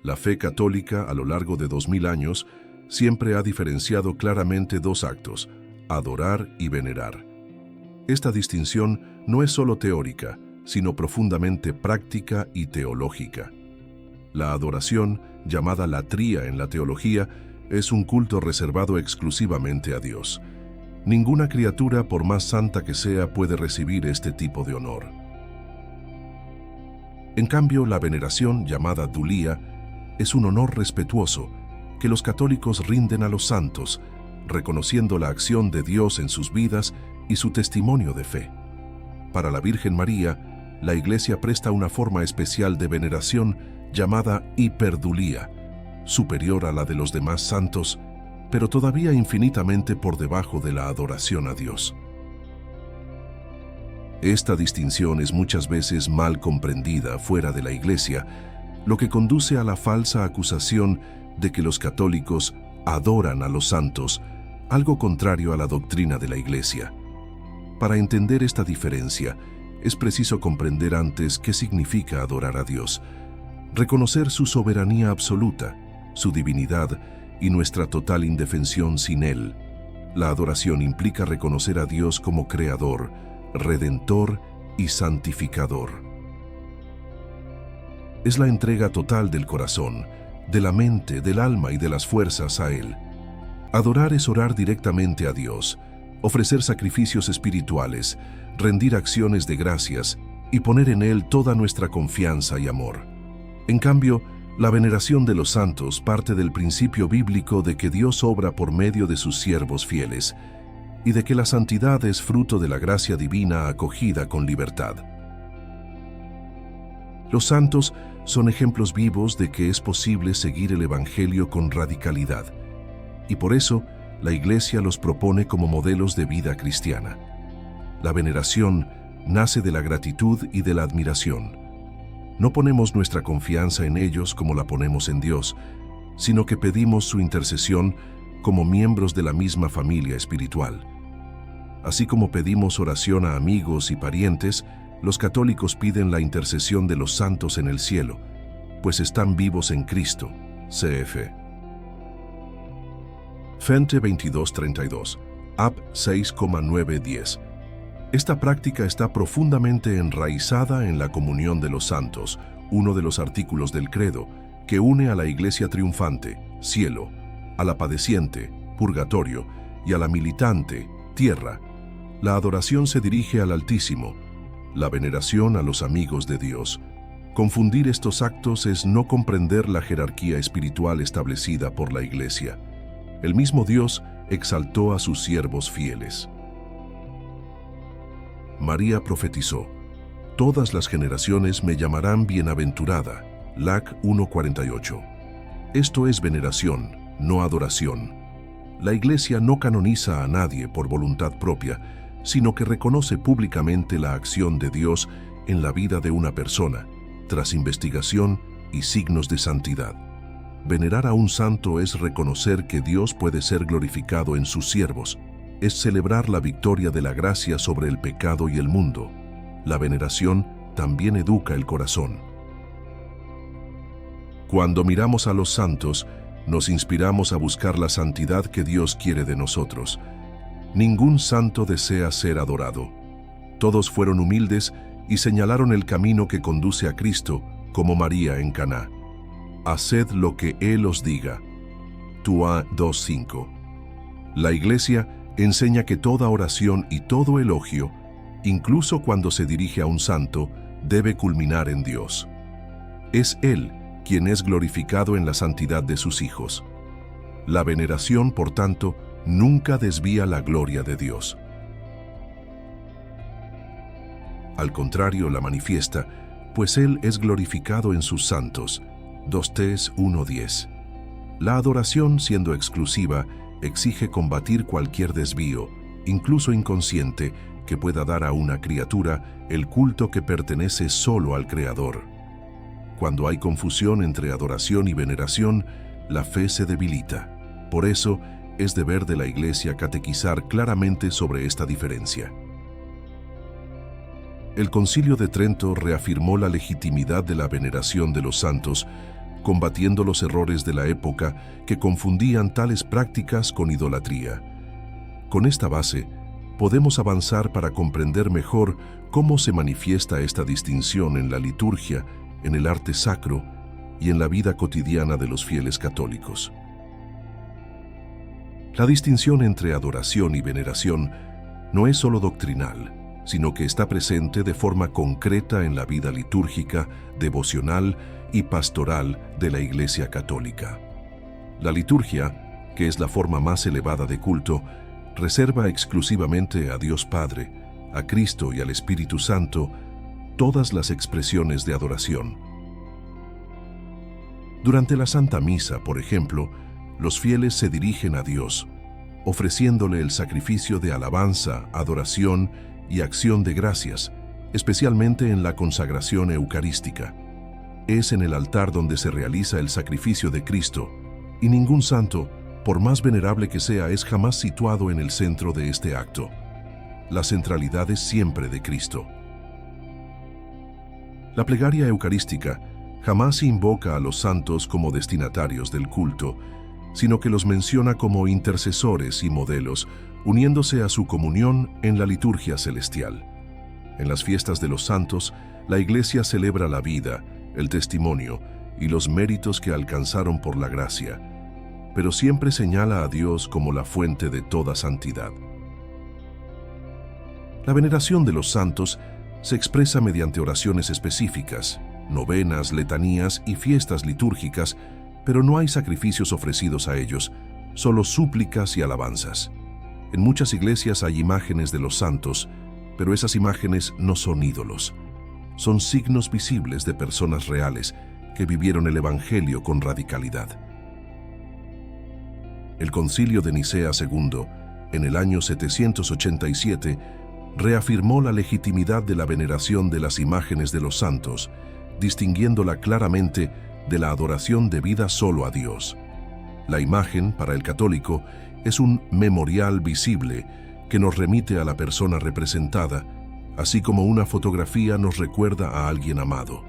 La fe católica, a lo largo de 2000 años, siempre ha diferenciado claramente dos actos: adorar y venerar. Esta distinción no es solo teórica, sino profundamente práctica y teológica. La adoración, llamada latría en la teología, es un culto reservado exclusivamente a Dios. Ninguna criatura, por más santa que sea, puede recibir este tipo de honor. En cambio, la veneración, llamada dulía, es un honor respetuoso que los católicos rinden a los santos, reconociendo la acción de Dios en sus vidas y su testimonio de fe. Para la Virgen María, la Iglesia presta una forma especial de veneración llamada hiperdulía, superior a la de los demás santos, pero todavía infinitamente por debajo de la adoración a Dios. Esta distinción es muchas veces mal comprendida fuera de la Iglesia, lo que conduce a la falsa acusación de que los católicos adoran a los santos, algo contrario a la doctrina de la Iglesia. Para entender esta diferencia, es preciso comprender antes qué significa adorar a Dios, reconocer su soberanía absoluta, su divinidad y nuestra total indefensión sin Él. La adoración implica reconocer a Dios como Creador, Redentor y Santificador. Es la entrega total del corazón, de la mente, del alma y de las fuerzas a Él. Adorar es orar directamente a Dios, ofrecer sacrificios espirituales, rendir acciones de gracias y poner en Él toda nuestra confianza y amor. En cambio, la veneración de los santos parte del principio bíblico de que Dios obra por medio de sus siervos fieles y de que la santidad es fruto de la gracia divina acogida con libertad. Los santos son ejemplos vivos de que es posible seguir el Evangelio con radicalidad, y por eso la Iglesia los propone como modelos de vida cristiana. La veneración nace de la gratitud y de la admiración. No ponemos nuestra confianza en ellos como la ponemos en Dios, sino que pedimos su intercesión como miembros de la misma familia espiritual. Así como pedimos oración a amigos y parientes, los católicos piden la intercesión de los santos en el cielo, pues están vivos en Cristo. Cf. Fente 2232, App 6,910. Esta práctica está profundamente enraizada en la comunión de los santos, uno de los artículos del credo, que une a la Iglesia triunfante, cielo, a la padeciente, purgatorio, y a la militante, tierra. La adoración se dirige al Altísimo, la veneración a los amigos de Dios. Confundir estos actos es no comprender la jerarquía espiritual establecida por la Iglesia. El mismo Dios exaltó a sus siervos fieles. María profetizó: «Todas las generaciones me llamarán bienaventurada». LAC 1:48. Esto es veneración, no adoración. La Iglesia no canoniza a nadie por voluntad propia, sino que reconoce públicamente la acción de Dios en la vida de una persona, tras investigación y signos de santidad. Venerar a un santo es reconocer que Dios puede ser glorificado en sus siervos, es celebrar la victoria de la gracia sobre el pecado y el mundo. La veneración también educa el corazón. Cuando miramos a los santos, nos inspiramos a buscar la santidad que Dios quiere de nosotros. Ningún santo desea ser adorado. Todos fueron humildes y señalaron el camino que conduce a Cristo, como María en Caná. Haced lo que Él os diga. Túa 2:5. La Iglesia enseña que toda oración y todo elogio, incluso cuando se dirige a un santo, debe culminar en Dios. Es Él quien es glorificado en la santidad de sus hijos. La veneración, por tanto, nunca desvía la gloria de Dios. Al contrario, la manifiesta, pues Él es glorificado en sus santos. 2 Tes 1:10. La adoración, siendo exclusiva, exige combatir cualquier desvío, incluso inconsciente, que pueda dar a una criatura el culto que pertenece solo al Creador. Cuando hay confusión entre adoración y veneración, la fe se debilita. Por eso, es deber de la Iglesia catequizar claramente sobre esta diferencia. El Concilio de Trento reafirmó la legitimidad de la veneración de los santos combatiendo los errores de la época que confundían tales prácticas con idolatría. Con esta base, podemos avanzar para comprender mejor cómo se manifiesta esta distinción en la liturgia, en el arte sacro y en la vida cotidiana de los fieles católicos. La distinción entre adoración y veneración no es solo doctrinal, sino que está presente de forma concreta en la vida litúrgica, devocional y pastoral de la Iglesia Católica. La liturgia, que es la forma más elevada de culto, reserva exclusivamente a Dios Padre, a Cristo y al Espíritu Santo todas las expresiones de adoración. Durante la Santa Misa, por ejemplo, los fieles se dirigen a Dios, ofreciéndole el sacrificio de alabanza, adoración y acción de gracias, especialmente en la consagración eucarística. Es en el altar donde se realiza el sacrificio de Cristo, y ningún santo, por más venerable que sea, es jamás situado en el centro de este acto. La centralidad es siempre de Cristo. La plegaria eucarística jamás invoca a los santos como destinatarios del culto, sino que los menciona como intercesores y modelos, uniéndose a su comunión en la liturgia celestial. En las fiestas de los santos, la Iglesia celebra la vida, el testimonio y los méritos que alcanzaron por la gracia, pero siempre señala a Dios como la fuente de toda santidad. La veneración de los santos se expresa mediante oraciones específicas, novenas, letanías y fiestas litúrgicas, pero no hay sacrificios ofrecidos a ellos, solo súplicas y alabanzas. En muchas iglesias hay imágenes de los santos, pero esas imágenes no son ídolos. Son signos visibles de personas reales que vivieron el Evangelio con radicalidad. El Concilio de Nicea II, en el año 787, reafirmó la legitimidad de la veneración de las imágenes de los santos, distinguiéndola claramente de la adoración debida solo a Dios. La imagen, para el católico, es un memorial visible que nos remite a la persona representada, así como una fotografía nos recuerda a alguien amado.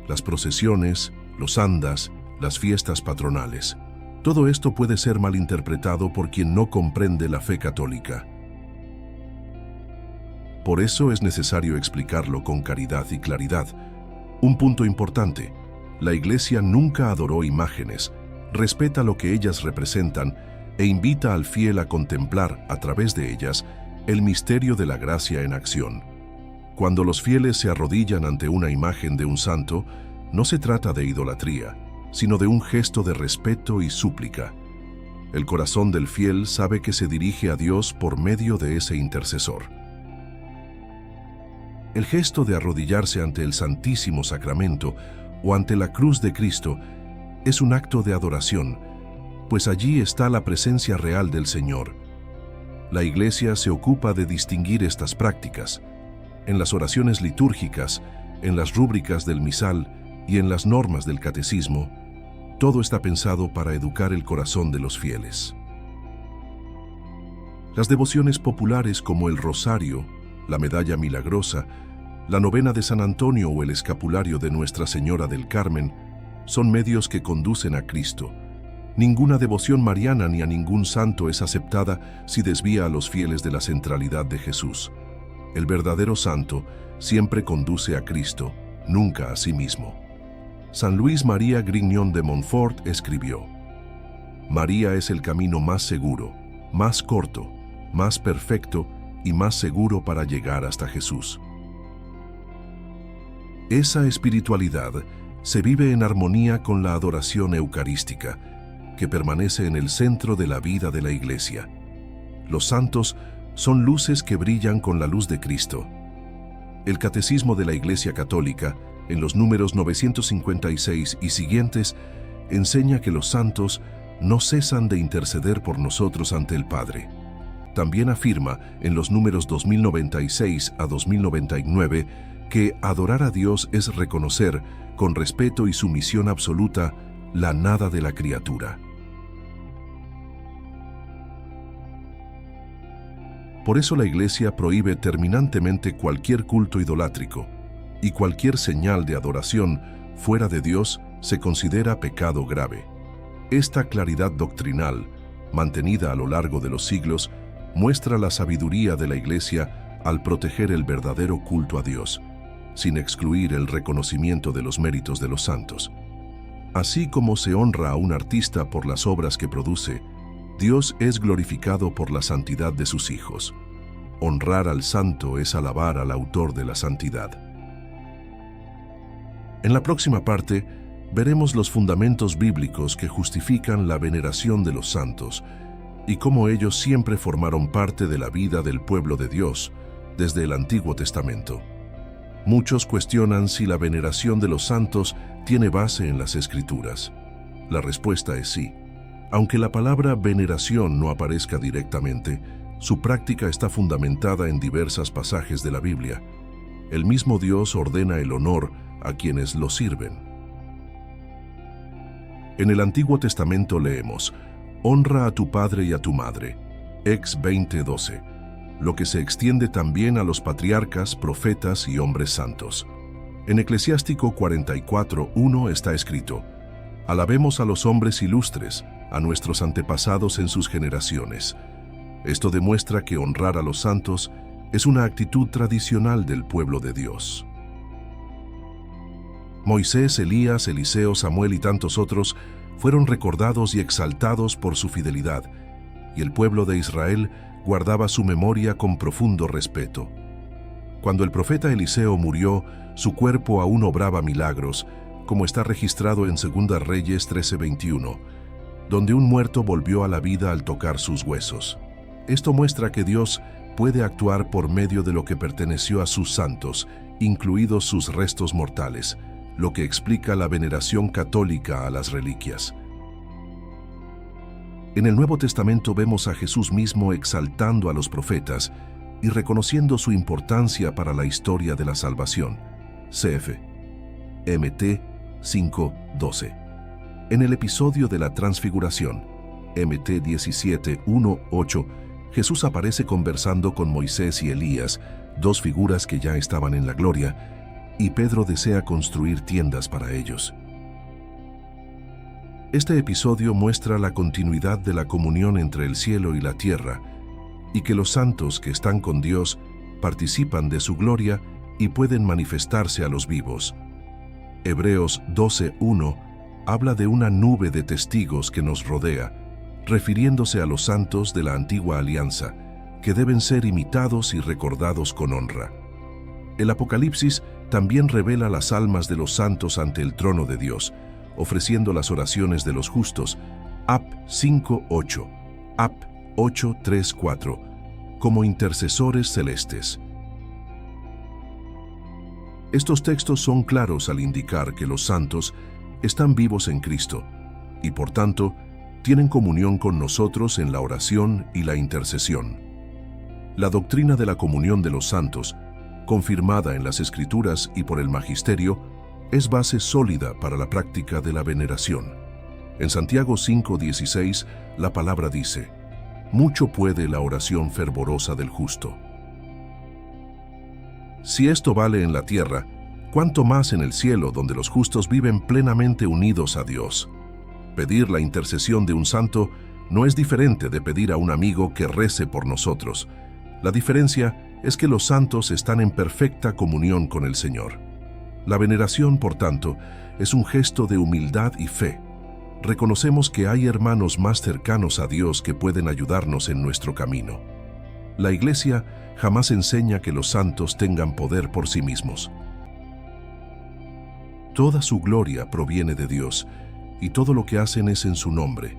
Las procesiones, los andas, las fiestas patronales. Todo esto puede ser malinterpretado por quien no comprende la fe católica. Por eso es necesario explicarlo con caridad y claridad. Un punto importante: la Iglesia nunca adoró imágenes, respeta lo que ellas representan e invita al fiel a contemplar, a través de ellas, el misterio de la gracia en acción. Cuando los fieles se arrodillan ante una imagen de un santo, no se trata de idolatría, sino de un gesto de respeto y súplica. El corazón del fiel sabe que se dirige a Dios por medio de ese intercesor. El gesto de arrodillarse ante el Santísimo Sacramento o ante la cruz de Cristo es un acto de adoración, pues allí está la presencia real del Señor. La Iglesia se ocupa de distinguir estas prácticas. En las oraciones litúrgicas, en las rúbricas del misal y en las normas del catecismo, todo está pensado para educar el corazón de los fieles. Las devociones populares como el rosario, la medalla milagrosa, la novena de San Antonio o el escapulario de Nuestra Señora del Carmen son medios que conducen a Cristo. Ninguna devoción mariana ni a ningún santo es aceptada si desvía a los fieles de la centralidad de Jesús. El verdadero santo siempre conduce a Cristo, nunca a sí mismo. San Luis María Grignon de Montfort escribió: María es el camino más seguro, más corto, más perfecto y más seguro para llegar hasta Jesús. Esa espiritualidad se vive en armonía con la adoración eucarística, que permanece en el centro de la vida de la Iglesia. Los santos son luces que brillan con la luz de Cristo. El Catecismo de la Iglesia Católica, en los números 956 y siguientes, enseña que los santos no cesan de interceder por nosotros ante el Padre. También afirma, en los números 2096 a 2099, que adorar a Dios es reconocer, con respeto y sumisión absoluta, la nada de la criatura. Por eso la Iglesia prohíbe terminantemente cualquier culto idolátrico, y cualquier señal de adoración fuera de Dios se considera pecado grave. Esta claridad doctrinal, mantenida a lo largo de los siglos, muestra la sabiduría de la Iglesia al proteger el verdadero culto a Dios, sin excluir el reconocimiento de los méritos de los santos. Así como se honra a un artista por las obras que produce, Dios es glorificado por la santidad de sus hijos. Honrar al santo es alabar al autor de la santidad. En la próxima parte, veremos los fundamentos bíblicos que justifican la veneración de los santos y cómo ellos siempre formaron parte de la vida del pueblo de Dios desde el Antiguo Testamento. Muchos cuestionan si la veneración de los santos tiene base en las Escrituras. La respuesta es sí. Aunque la palabra veneración no aparezca directamente, su práctica está fundamentada en diversos pasajes de la Biblia. El mismo Dios ordena el honor a quienes lo sirven. En el Antiguo Testamento leemos: honra a tu padre y a tu madre, Ex 20:12, lo que se extiende también a los patriarcas, profetas y hombres santos. En Eclesiástico 44:1 está escrito: alabemos a los hombres ilustres, a nuestros antepasados en sus generaciones. Esto demuestra que honrar a los santos es una actitud tradicional del pueblo de Dios. Moisés, Elías, Eliseo, Samuel y tantos otros fueron recordados y exaltados por su fidelidad, y el pueblo de Israel guardaba su memoria con profundo respeto. Cuando el profeta Eliseo murió, su cuerpo aún obraba milagros, como está registrado en 2 Reyes 13:21, donde un muerto volvió a la vida al tocar sus huesos. Esto muestra que Dios puede actuar por medio de lo que perteneció a sus santos, incluidos sus restos mortales, lo que explica la veneración católica a las reliquias. En el Nuevo Testamento vemos a Jesús mismo exaltando a los profetas y reconociendo su importancia para la historia de la salvación. Cf. Mt 5:12. En el episodio de la Transfiguración, Mt 17:1-8, Jesús aparece conversando con Moisés y Elías, dos figuras que ya estaban en la gloria, y Pedro desea construir tiendas para ellos. Este episodio muestra la continuidad de la comunión entre el cielo y la tierra, y que los santos que están con Dios participan de su gloria y pueden manifestarse a los vivos. Hebreos 12:1 habla de una nube de testigos que nos rodea, refiriéndose a los santos de la antigua alianza, que deben ser imitados y recordados con honra. El Apocalipsis también revela las almas de los santos ante el trono de Dios, ofreciendo las oraciones de los justos, Ap 5:8, Ap 8:3-4, como intercesores celestes. Estos textos son claros al indicar que los santos están vivos en Cristo y, por tanto, tienen comunión con nosotros en la oración y la intercesión. La doctrina de la comunión de los santos, confirmada en las Escrituras y por el Magisterio, es base sólida para la práctica de la veneración. En Santiago 5:16, la palabra dice: mucho puede la oración fervorosa del justo. Si esto vale en la tierra, ¿cuánto más en el cielo, donde los justos viven plenamente unidos a Dios? Pedir la intercesión de un santo no es diferente de pedir a un amigo que rece por nosotros. La diferencia es que los santos están en perfecta comunión con el Señor. La veneración, por tanto, es un gesto de humildad y fe. Reconocemos que hay hermanos más cercanos a Dios que pueden ayudarnos en nuestro camino. La Iglesia jamás enseña que los santos tengan poder por sí mismos. Toda su gloria proviene de Dios, y todo lo que hacen es en su nombre.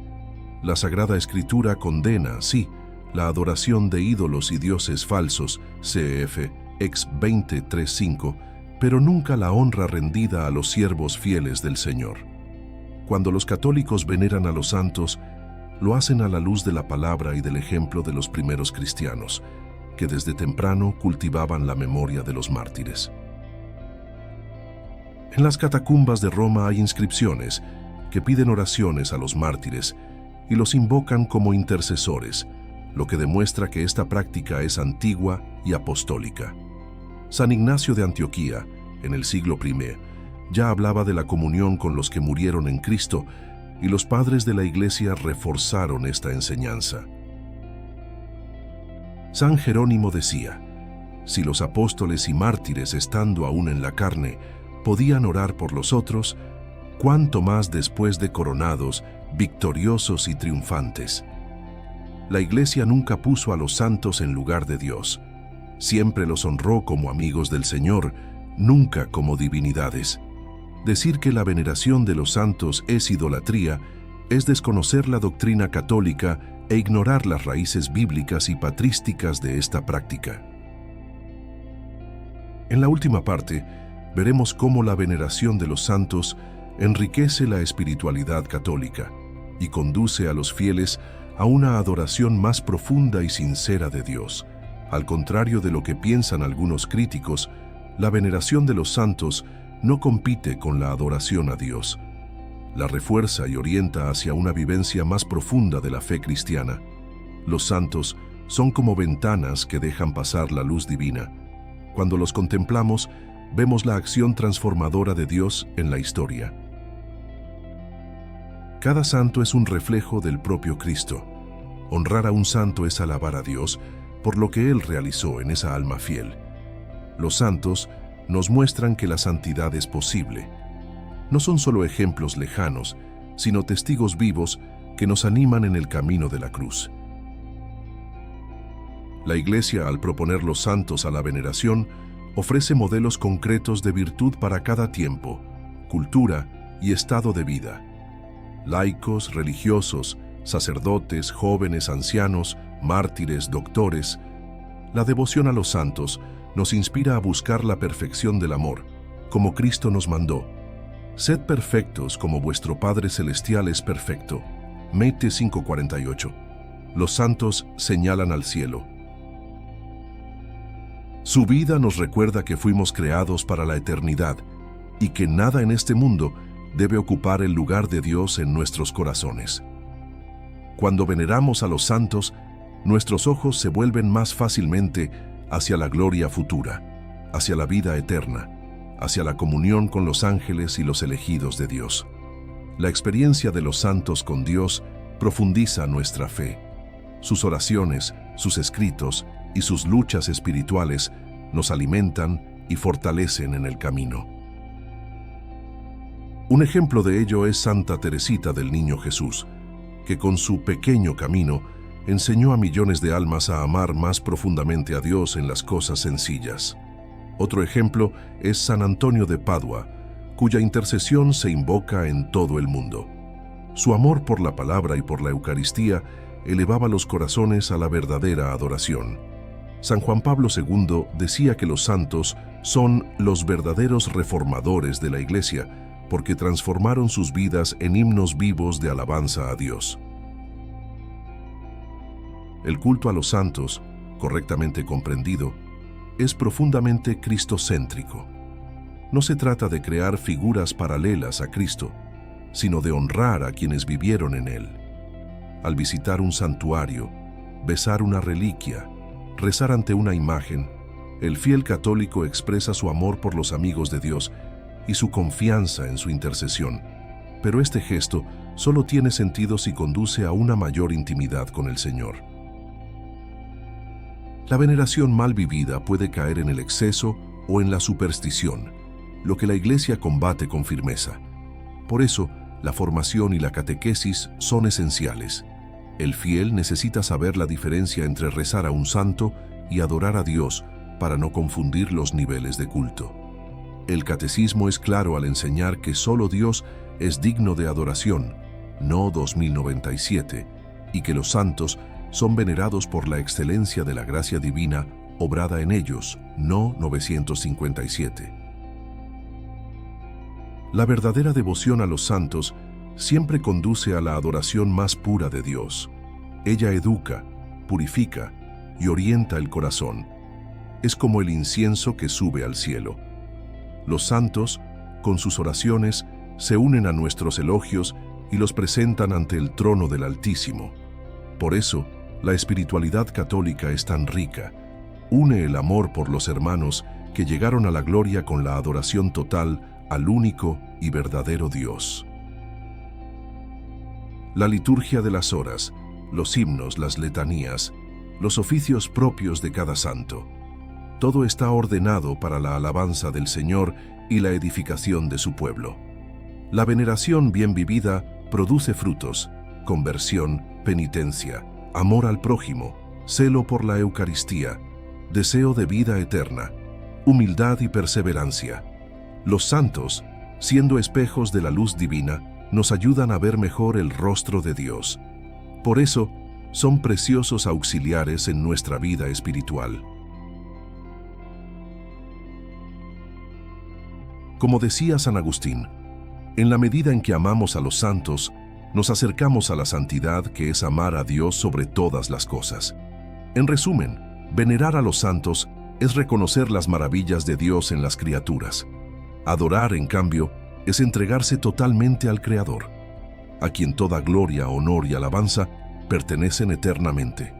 La Sagrada Escritura condena, sí, la adoración de ídolos y dioses falsos, cf. Ex 20:3-5, pero nunca la honra rendida a los siervos fieles del Señor. Cuando los católicos veneran a los santos, lo hacen a la luz de la palabra y del ejemplo de los primeros cristianos, que desde temprano cultivaban la memoria de los mártires. En las catacumbas de Roma hay inscripciones que piden oraciones a los mártires y los invocan como intercesores, lo que demuestra que esta práctica es antigua y apostólica. San Ignacio de Antioquía, en el siglo I, ya hablaba de la comunión con los que murieron en Cristo, y los padres de la Iglesia reforzaron esta enseñanza. San Jerónimo decía: si los apóstoles y mártires, estando aún en la carne, podían orar por los otros, cuánto más después de coronados, victoriosos y triunfantes. La Iglesia nunca puso a los santos en lugar de Dios. Siempre los honró como amigos del Señor, nunca como divinidades. Decir que la veneración de los santos es idolatría es desconocer la doctrina católica e ignorar las raíces bíblicas y patrísticas de esta práctica. En la última parte, veremos cómo la veneración de los santos enriquece la espiritualidad católica y conduce a los fieles a una adoración más profunda y sincera de Dios. Al contrario de lo que piensan algunos críticos, la veneración de los santos no compite con la adoración a Dios. La refuerza y orienta hacia una vivencia más profunda de la fe cristiana. Los santos son como ventanas que dejan pasar la luz divina. Cuando los contemplamos, vemos la acción transformadora de Dios en la historia. Cada santo es un reflejo del propio Cristo. Honrar a un santo es alabar a Dios por lo que Él realizó en esa alma fiel. Los santos nos muestran que la santidad es posible. No son solo ejemplos lejanos, sino testigos vivos que nos animan en el camino de la cruz. La Iglesia, al proponer los santos a la veneración, ofrece modelos concretos de virtud para cada tiempo, cultura y estado de vida. Laicos, religiosos, sacerdotes, jóvenes, ancianos, mártires, doctores. La devoción a los santos nos inspira a buscar la perfección del amor, como Cristo nos mandó. Sed perfectos como vuestro Padre Celestial es perfecto. Mateo 5:48. Los santos señalan al cielo. Su vida nos recuerda que fuimos creados para la eternidad y que nada en este mundo debe ocupar el lugar de Dios en nuestros corazones. Cuando veneramos a los santos, nuestros ojos se vuelven más fácilmente hacia la gloria futura, hacia la vida eterna, hacia la comunión con los ángeles y los elegidos de Dios. La experiencia de los santos con Dios profundiza nuestra fe. Sus oraciones, sus escritos y sus luchas espirituales nos alimentan y fortalecen en el camino. Un ejemplo de ello es Santa Teresita del Niño Jesús, que con su pequeño camino enseñó a millones de almas a amar más profundamente a Dios en las cosas sencillas. Otro ejemplo es San Antonio de Padua, cuya intercesión se invoca en todo el mundo. Su amor por la palabra y por la Eucaristía elevaba los corazones a la verdadera adoración. San Juan Pablo II decía que los santos son los verdaderos reformadores de la Iglesia, porque transformaron sus vidas en himnos vivos de alabanza a Dios. El culto a los santos, correctamente comprendido, es profundamente cristocéntrico. No se trata de crear figuras paralelas a Cristo, sino de honrar a quienes vivieron en Él. Al visitar un santuario, besar una reliquia, rezar ante una imagen, el fiel católico expresa su amor por los amigos de Dios y su confianza en su intercesión. Pero este gesto solo tiene sentido si conduce a una mayor intimidad con el Señor. La veneración mal vivida puede caer en el exceso o en la superstición, lo que la Iglesia combate con firmeza. Por eso, la formación y la catequesis son esenciales. El fiel necesita saber la diferencia entre rezar a un santo y adorar a Dios para no confundir los niveles de culto. El catecismo es claro al enseñar que solo Dios es digno de adoración, no 2097, y que los santos son venerados por la excelencia de la gracia divina obrada en ellos, no 957. La verdadera devoción a los santos siempre conduce a la adoración más pura de Dios. Ella educa, purifica y orienta el corazón. Es como el incienso que sube al cielo. Los santos, con sus oraciones, se unen a nuestros elogios y los presentan ante el trono del Altísimo. Por eso, la espiritualidad católica es tan rica. Une el amor por los hermanos que llegaron a la gloria con la adoración total al único y verdadero Dios. La liturgia de las horas, los himnos, las letanías, los oficios propios de cada santo. Todo está ordenado para la alabanza del Señor y la edificación de su pueblo. La veneración bien vivida produce frutos: conversión, penitencia, amor al prójimo, celo por la Eucaristía, deseo de vida eterna, humildad y perseverancia. Los santos, siendo espejos de la luz divina, nos ayudan a ver mejor el rostro de Dios. Por eso, son preciosos auxiliares en nuestra vida espiritual. Como decía San Agustín, en la medida en que amamos a los santos, nos acercamos a la santidad, que es amar a Dios sobre todas las cosas. En resumen, venerar a los santos es reconocer las maravillas de Dios en las criaturas. Adorar, en cambio, es entregarse totalmente al Creador, a quien toda gloria, honor y alabanza pertenecen eternamente.